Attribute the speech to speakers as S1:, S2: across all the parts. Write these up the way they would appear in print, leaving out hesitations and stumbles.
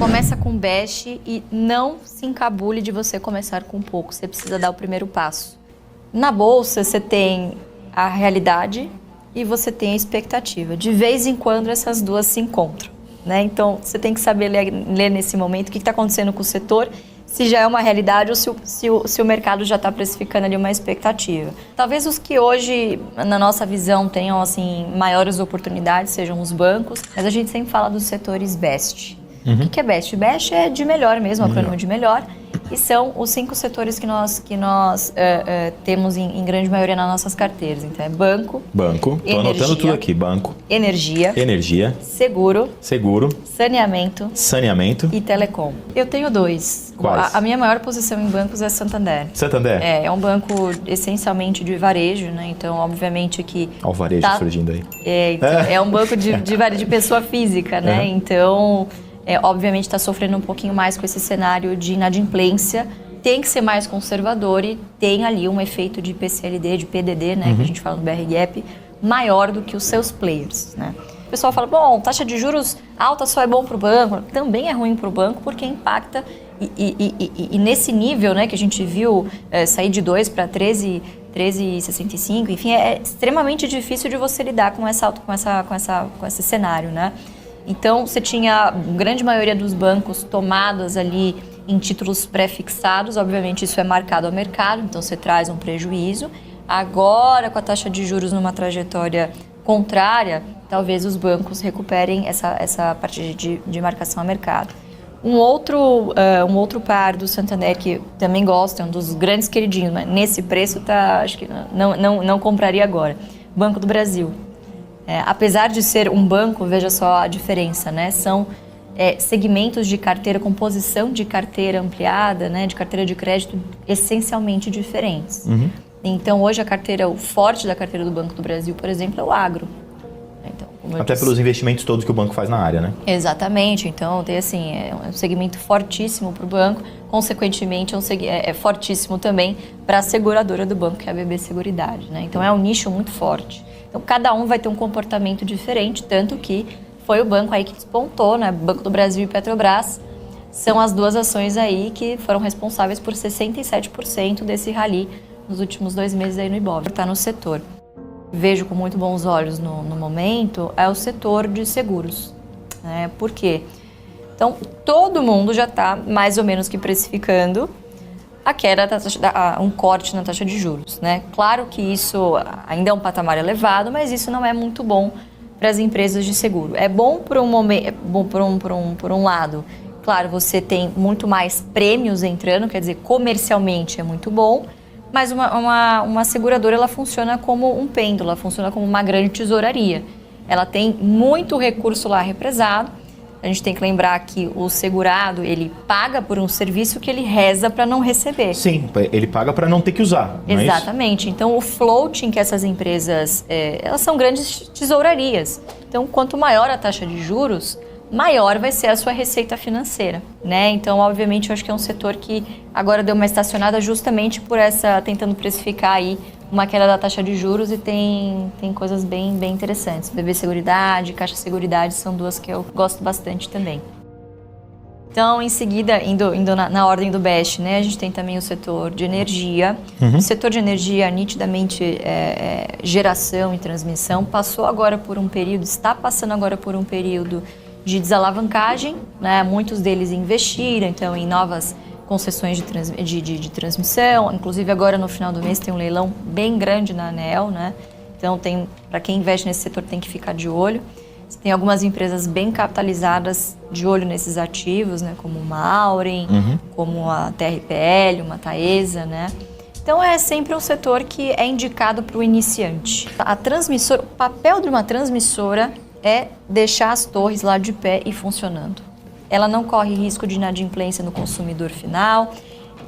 S1: Começa com Best e não se encabule de você começar com pouco. Você precisa dar o primeiro passo. Na bolsa, você tem a realidade e você tem a expectativa. De vez em quando, essas duas se encontram, né? Então, você tem que saber ler nesse momento o que está acontecendo com o setor, se já é uma realidade ou se o mercado já está precificando ali uma expectativa. Talvez os que hoje, na nossa visão, tenham assim, maiores oportunidades sejam os bancos, mas a gente sempre fala dos setores Best. O que é Best? Best é de melhor mesmo, acrônimo de melhor. E são os 5 setores que nós temos em grande maioria nas nossas carteiras. Então é banco,
S2: Estou anotando tudo aqui. Banco,
S1: energia, seguro, saneamento e telecom. Eu tenho 2.
S2: Quais?
S1: A minha maior posição em bancos é Santander.
S2: Santander?
S1: É um banco essencialmente de varejo, né? Então, obviamente que...
S2: Olha o varejo surgindo aí.
S1: É um banco de varejo de pessoa física, né? Então... obviamente está sofrendo um pouquinho mais com esse cenário de inadimplência, tem que ser mais conservador e tem ali um efeito de PCLD, de PDD, né, que a gente fala no BR-Gap, maior do que os seus players, né. O pessoal fala, bom, taxa de juros alta só é bom para o banco, também é ruim para o banco porque impacta e nesse nível, né, que a gente viu sair de 2 para 13,65, enfim, é extremamente difícil de você lidar com esse cenário, né. Então, você tinha a grande maioria dos bancos tomadas ali em títulos pré-fixados, obviamente isso é marcado ao mercado, então você traz um prejuízo. Agora, com a taxa de juros numa trajetória contrária, talvez os bancos recuperem essa parte de marcação ao mercado. Um outro par do Santander que também gosto, é um dos grandes queridinhos, mas nesse preço acho que não compraria agora. Banco do Brasil. Apesar de ser um banco, veja só a diferença, né? São segmentos de carteira, composição de carteira ampliada, né? De carteira de crédito essencialmente diferentes. Então, hoje o forte da carteira do Banco do Brasil, por exemplo, é o agro. Então,
S2: até pelos investimentos todos que o banco faz na área, né?
S1: Exatamente. Então, tem assim, é um segmento fortíssimo para o banco, consequentemente é fortíssimo também para a seguradora do banco, que é a BB Seguridade, né? Então, é um nicho muito forte. Então, cada um vai ter um comportamento diferente, tanto que foi o banco aí que despontou, né? Banco do Brasil e Petrobras são as duas ações aí que foram responsáveis por 67% desse rally nos últimos 2 meses aí no Ibovespa. Está no setor. Vejo com muito bons olhos no momento é o setor de seguros. Né? Por quê? Então, todo mundo já está mais ou menos que precificando a queda um corte na taxa de juros, né? Claro que isso ainda é um patamar elevado, mas isso não é muito bom para as empresas de seguro. É bom por um lado. Claro, você tem muito mais prêmios entrando, quer dizer, comercialmente é muito bom, mas uma seguradora ela funciona como um pêndulo, ela funciona como uma grande tesouraria. Ela tem muito recurso lá represado. A gente tem que lembrar que o segurado, ele paga por um serviço que ele reza para não receber.
S2: Sim, ele paga para não ter que usar.
S1: Exatamente. Então, o floating que essas empresas, elas são grandes tesourarias. Então, quanto maior a taxa de juros, maior vai ser a sua receita financeira, né? Então, obviamente, eu acho que é um setor que agora deu uma estacionada justamente por tentando precificar aí uma queda da taxa de juros e tem coisas bem interessantes. BB Seguridade, Caixa Seguridade são duas que eu gosto bastante também. Então, em seguida, indo na ordem do Best, né, a gente tem também o setor de energia. O setor de energia, nitidamente, geração e transmissão, está passando agora por um período de desalavancagem, né? Muitos deles investiram, então, em novas concessões de transmissão. Inclusive, agora no final do mês tem um leilão bem grande na ANEEL, né? Então, para quem investe nesse setor tem que ficar de olho. Tem algumas empresas bem capitalizadas de olho nesses ativos, né? Como uma Auren, como a TRPL, uma Taesa, né? Então, é sempre um setor que é indicado para o iniciante. O papel de uma transmissora é deixar as torres lá de pé e funcionando. Ela não corre risco de inadimplência no consumidor final,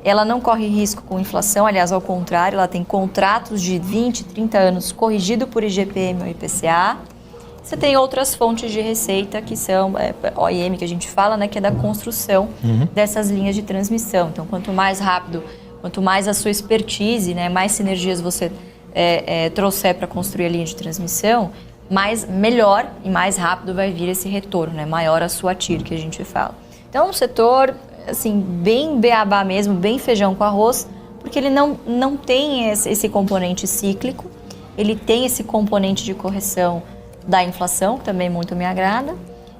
S1: ela não corre risco com inflação, aliás, ao contrário, ela tem contratos de 20, 30 anos corrigido por IGPM ou IPCA. Você tem outras fontes de receita que são OIM, que a gente fala, né, que é da construção dessas linhas de transmissão. Então, quanto mais rápido, quanto mais a sua expertise, né, mais sinergias você trouxer para construir a linha de transmissão, melhor e mais rápido vai vir esse retorno, né? Maior a sua TIR, que a gente fala. Então, um setor, assim, bem beabá mesmo, bem feijão com arroz, porque ele não tem esse componente cíclico, ele tem esse componente de correção da inflação, que também muito me agrada.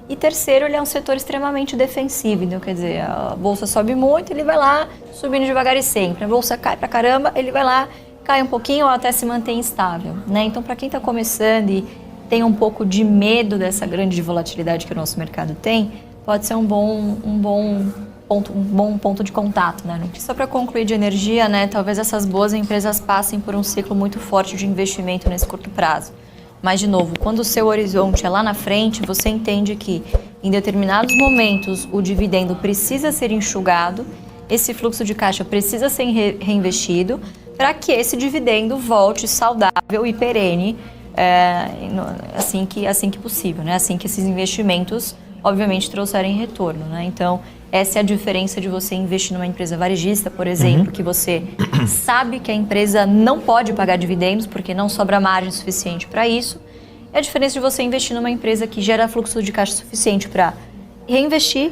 S1: E terceiro, ele é um setor extremamente defensivo, então quer dizer, a bolsa sobe muito, ele vai lá subindo devagar e sempre. A bolsa cai pra caramba, ele vai lá, cai um pouquinho ou até se mantém estável, né? Então, para quem está começando e tem um pouco de medo dessa grande volatilidade que o nosso mercado tem, pode ser um bom ponto de contato, né? Só para concluir de energia, né? Talvez essas boas empresas passem por um ciclo muito forte de investimento nesse curto prazo. Mas, de novo, quando o seu horizonte é lá na frente, você entende que em determinados momentos o dividendo precisa ser enxugado, esse fluxo de caixa precisa ser reinvestido para que esse dividendo volte saudável e perene assim que possível, né? Assim que esses investimentos, obviamente, trouxerem retorno, né? Então, essa é a diferença de você investir numa empresa varejista, por exemplo, que você sabe que a empresa não pode pagar dividendos porque não sobra margem suficiente para isso. É a diferença de você investir numa empresa que gera fluxo de caixa suficiente para reinvestir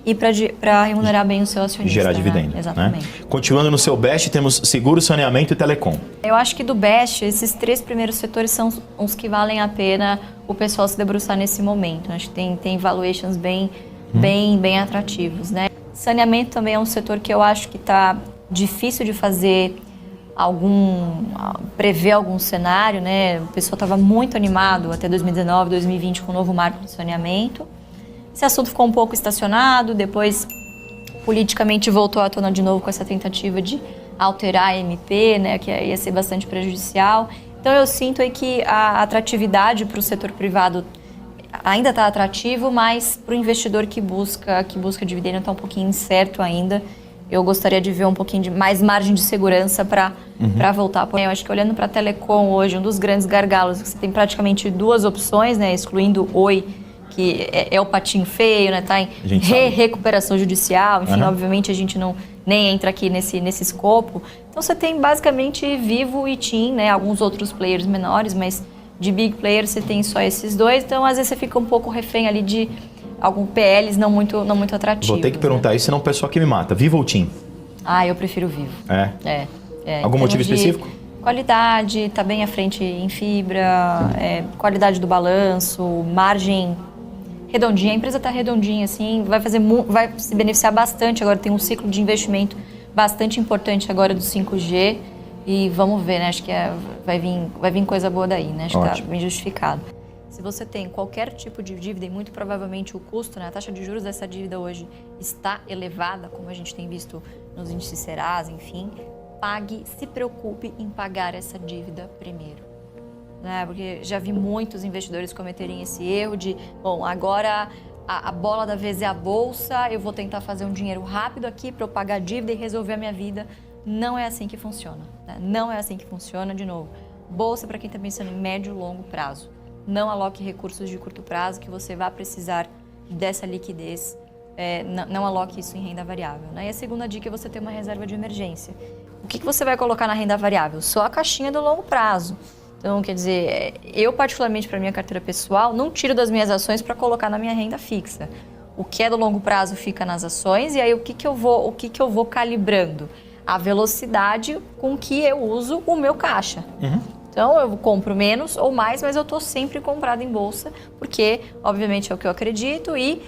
S1: e para remunerar bem o seu acionista.
S2: Gerar dividendo.
S1: Né? Exatamente.
S2: Né? Continuando no seu BEST, temos seguro, saneamento e telecom.
S1: Eu acho que do BEST, esses 3 primeiros setores são os que valem a pena o pessoal se debruçar nesse momento. Acho que tem valuations bem atrativos, né? Saneamento também é um setor que eu acho que está difícil de fazer prever algum cenário, né? O pessoal estava muito animado até 2019, 2020 com o novo marco de saneamento. Esse assunto ficou um pouco estacionado, depois politicamente voltou à tona de novo com essa tentativa de alterar a MP, né? Que ia ser bastante prejudicial. Então eu sinto aí que a atratividade para o setor privado ainda está atrativo, mas para o investidor que busca dividendo está um pouquinho incerto ainda. Eu gostaria de ver um pouquinho de mais margem de segurança para voltar. Eu acho que olhando para a Telecom hoje, um dos grandes gargalos, você tem praticamente 2 opções, né, excluindo o Oi, que é o patinho feio, né, tá em recuperação judicial, enfim, obviamente a gente nem entra aqui nesse escopo. Então você tem basicamente Vivo e TIM, né, alguns outros players menores, mas de big players você tem só esses 2, então às vezes você fica um pouco refém ali de alguns PLs não muito atrativos.
S2: Vou ter que perguntar isso, senão o pessoal que me mata. Vivo ou TIM?
S1: Eu prefiro Vivo.
S2: Algum motivo específico?
S1: Qualidade, tá bem à frente em fibra, qualidade do balanço, margem redondinha. A empresa tá redondinha, assim, vai se beneficiar bastante. Agora tem um ciclo de investimento bastante importante agora do 5G. E vamos ver, né? Acho que vai vir coisa boa daí, né? Acho que tá bem justificado. Se você tem qualquer tipo de dívida, e muito provavelmente o custo, né, a taxa de juros dessa dívida hoje está elevada, como a gente tem visto nos índices Serasa, enfim, se preocupe em pagar essa dívida primeiro. Né? Porque já vi muitos investidores cometerem esse erro de, bom, agora a bola da vez é a bolsa, eu vou tentar fazer um dinheiro rápido aqui para eu pagar a dívida e resolver a minha vida. Não é assim que funciona. Né? Não é assim que funciona, de novo. Bolsa para quem está pensando em médio e longo prazo. Não aloque recursos de curto prazo que você vai precisar dessa liquidez. Não aloque isso em renda variável. Né? E a segunda dica é você ter uma reserva de emergência. O que você vai colocar na renda variável? Só a caixinha do longo prazo. Então, quer dizer, eu particularmente para minha carteira pessoal não tiro das minhas ações para colocar na minha renda fixa. O que é do longo prazo fica nas ações e aí o que eu vou calibrando? A velocidade com que eu uso o meu caixa. Então, eu compro menos ou mais, mas eu estou sempre comprado em bolsa, porque, obviamente, é o que eu acredito e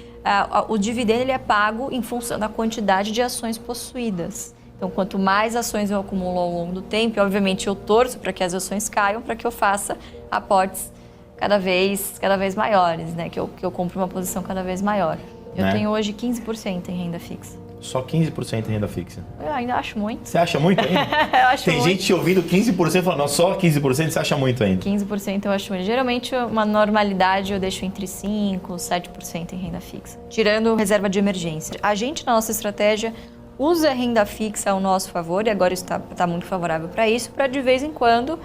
S1: o dividendo ele é pago em função da quantidade de ações possuídas. Então, quanto mais ações eu acumulo ao longo do tempo, e, obviamente, eu torço para que as ações caiam, para que eu faça aportes cada vez maiores, né? Que eu compre uma posição cada vez maior. Eu tenho hoje 15% em renda fixa.
S2: Só 15% em renda fixa?
S1: Eu ainda acho muito.
S2: Você acha muito ainda?
S1: Eu acho
S2: Tem
S1: muito.
S2: gente ouvindo 15% falando, não, só 15% você acha muito ainda?
S1: 15% eu acho muito. Geralmente, uma normalidade eu deixo entre 5% e 7% em renda fixa. Tirando reserva de emergência. A gente, na nossa estratégia, usa a renda fixa ao nosso favor, e agora isso está muito favorável para isso, para de vez em quando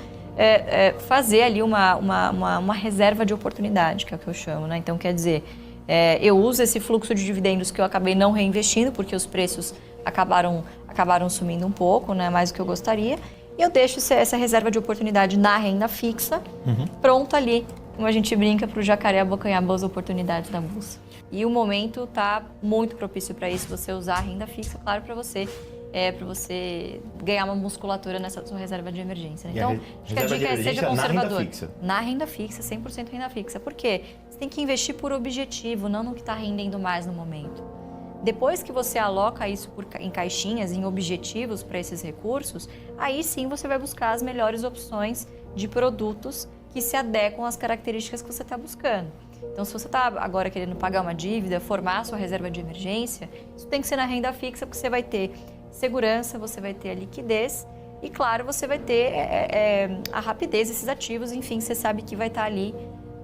S1: fazer ali uma reserva de oportunidade, que é o que eu chamo, né? Então, quer dizer, eu uso esse fluxo de dividendos que eu acabei não reinvestindo, porque os preços acabaram sumindo um pouco, né, mais do que eu gostaria, e eu deixo essa reserva de oportunidade na renda fixa, pronta ali, como a gente brinca, para o jacaré abocanhar boas oportunidades da bolsa. E o momento está muito propício para isso, você usar a renda fixa, claro, para você ganhar uma musculatura nessa sua reserva de emergência. Né? Então, acho que a dica é seja conservador. Na renda fixa, 100% renda fixa. Por quê? Você tem que investir por objetivo, não no que está rendendo mais no momento. Depois que você aloca isso em caixinhas, em objetivos para esses recursos, aí sim você vai buscar as melhores opções de produtos que se adequam às características que você está buscando. Então, se você está agora querendo pagar uma dívida, formar a sua reserva de emergência, isso tem que ser na renda fixa, porque você vai ter segurança, você vai ter a liquidez e, claro, você vai ter a rapidez desses ativos. Enfim, você sabe que vai estar ali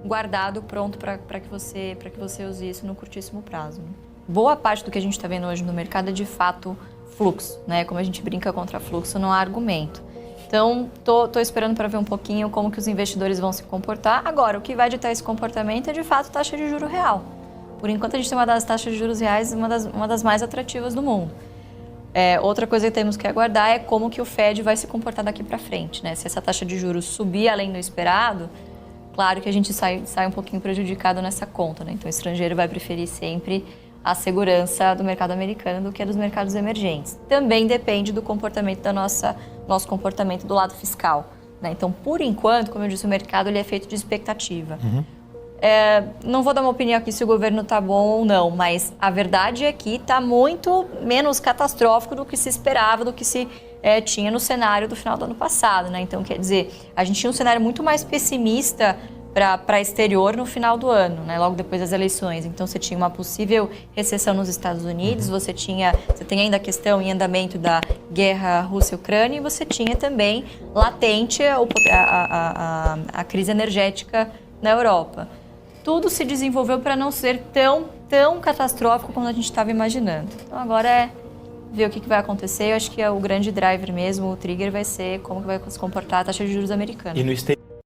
S1: guardado, pronto para que você use isso no curtíssimo prazo. Né? Boa parte do que a gente está vendo hoje no mercado é, de fato, fluxo. Né? Como a gente brinca contra fluxo, não há argumento. Então, tô esperando para ver um pouquinho como que os investidores vão se comportar. Agora, o que vai ditar esse comportamento é, de fato, taxa de juro real. Por enquanto, a gente tem uma das taxas de juros reais, uma das mais atrativas do mundo. Outra coisa que temos que aguardar é como que o Fed vai se comportar daqui para frente. Né? Se essa taxa de juros subir além do esperado, claro que a gente sai um pouquinho prejudicado nessa conta. Né? Então, o estrangeiro vai preferir sempre a segurança do mercado americano do que a dos mercados emergentes. Também depende do comportamento nosso comportamento do lado fiscal. Né? Então, por enquanto, como eu disse, o mercado ele é feito de expectativa. Uhum. Não vou dar uma opinião aqui se o governo está bom ou não, mas a verdade é que está muito menos catastrófico do que se esperava, do que se tinha no cenário do final do ano passado. Né? Então, quer dizer, a gente tinha um cenário muito mais pessimista para exterior no final do ano, né? Logo depois das eleições. Então, você tinha uma possível recessão nos Estados Unidos, você tem ainda a questão em andamento da guerra Rússia-Ucrânia e você tinha também latente a crise energética na Europa. Tudo se desenvolveu para não ser tão catastrófico como a gente estava imaginando. Então, agora é ver o que vai acontecer. Eu acho que o grande driver mesmo, o trigger, vai ser como que vai se comportar a taxa de juros americana.
S2: E no